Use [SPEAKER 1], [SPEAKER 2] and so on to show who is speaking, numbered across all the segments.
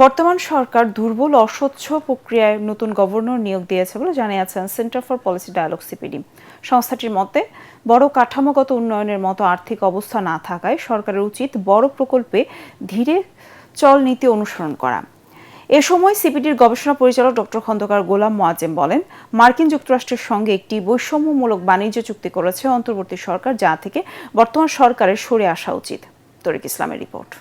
[SPEAKER 1] বর্তমান সরকার দুর্বল অস্বচ্ছ প্রক্রিয়ায় নতুন গভর্নর নিয়োগ দিয়েছে বলে জানিয়েছেন Centre for policy dialogue CPD. সংস্থাটির মতে বড় কাঠামোগত উন্নয়নের মতো আর্থিক অবস্থা না থাকায় সরকারের উচিত বড় প্রকল্পে ধীরে চল নীতি অনুসরণ করা। এ সময় সিপিডির গবেষণা পরিচালক ডক্টর খন্দকার গোলাম মোয়াজ্জেম বলেন, মার্কিন যুক্তরাষ্ট্রের সঙ্গে একটি বৈষম্যমূলক বাণিজ্য চুক্তি করেছে অন্তর্বর্তী সরকার, যা থেকে বর্তমান সরকারের সরে আসা উচিত। তরিক ইসলামের রিপোর্ট।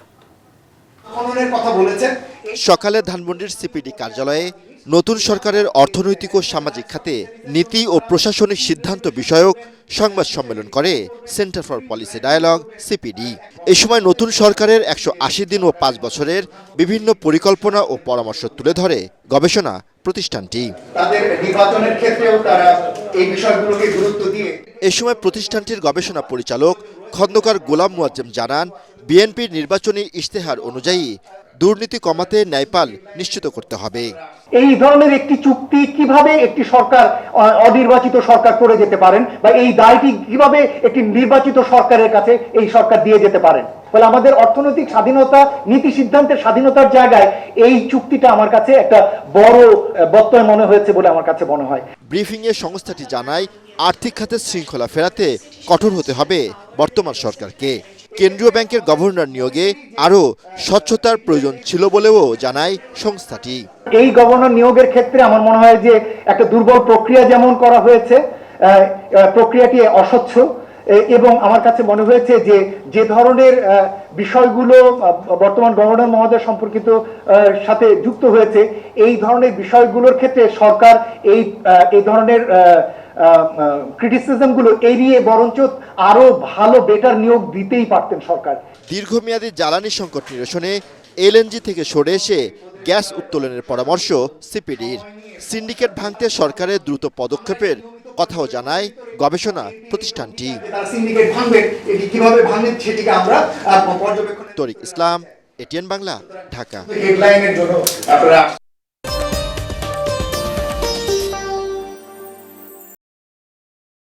[SPEAKER 2] সকালে ধানমন্ডির সিপিডি কার্যালয়ে নতুন সরকারের অর্থনৈতিক ও সামাজিক খাতে নীতি ও প্রশাসনিক সিদ্ধান্ত বিষয়ক সংবাদ সম্মেলন করে centre for policy dialogue CPD. এ সময় নতুন সরকারের 180 দিন ও 5 বছরের বিভিন্ন পরিকল্পনা ও পরামর্শ তুলে ধরে গবেষণা প্রতিষ্ঠানটি। এ সময় প্রতিষ্ঠানটির গবেষণা পরিচালক খন্দকার গোলাম মোয়াজ্জেম জানান, বিএনপির নির্বাচনী ইশতেহার অনুযায়ী দুর্নীতি কমাতে ন্যায়পাল নিশ্চিত করতে হবে।
[SPEAKER 3] এই ধরনের একটি চুক্তি কিভাবে একটি সরকার অনির্বাচিত সরকার করে যেতে পারেন, বা এই দায়টি কিভাবে একটি নির্বাচিত সরকারের কাছে এই সরকার দিয়ে যেতে পারেন। ফলে আমাদের অর্থনৈতিক স্বাধীনতা, নীতি সিদ্ধান্তের স্বাধীনতার জায়গায় এই চুক্তিটা আমার কাছে একটা বড় ব্যত্যয় মনে হয়েছে বলে আমার কাছে মনে হয়।
[SPEAKER 2] ব্রিফিংয়ে সংস্থাটি জানায়, আর্থিক খাতে শৃঙ্খলা ফেরাতে কঠোর হতে হবে বর্তমান সরকারকে। কেন্দ্রীয় ব্যাংকের গভর্নর নিয়োগে আরও স্বচ্ছতার প্রয়োজন ছিল বলেও জানায় সংস্থাটি।
[SPEAKER 3] এই গভর্নর নিয়োগের ক্ষেত্রে আমার মনে হয় যে একটা দুর্বল প্রক্রিয়া যেমন করা হয়েছে, প্রক্রিয়াটি অস্বচ্ছ, এবং আমার কাছে মনে হয়েছে যে ধরনের বিষয়গুলো বর্তমান গভর্নর মহোদয় সম্পর্কিত সাথে যুক্ত হয়েছে, এই ধরনের বিষয়গুলোর ক্ষেত্রে সরকার এই ধরনের ক্রিটিসিজমগুলো এড়িয়ে বরঞ্চ আরো ভালো বেটার নিয়োগ দিতেই পারতেন সরকার।
[SPEAKER 2] দীর্ঘমেয়াদী জ্বালানি সংকট নিরসনে এলএনজি থেকে সরে এসে গ্যাস উত্তোলনের পরামর্শ সিপিডির। সিন্ডিকেট ভাঙতে সরকারের দ্রুত পদক্ষেপের কথাও জানায় গবেষণা প্রতিষ্ঠানটি। তরিক ইসলাম, এটিএন বাংলা, ঢাকা।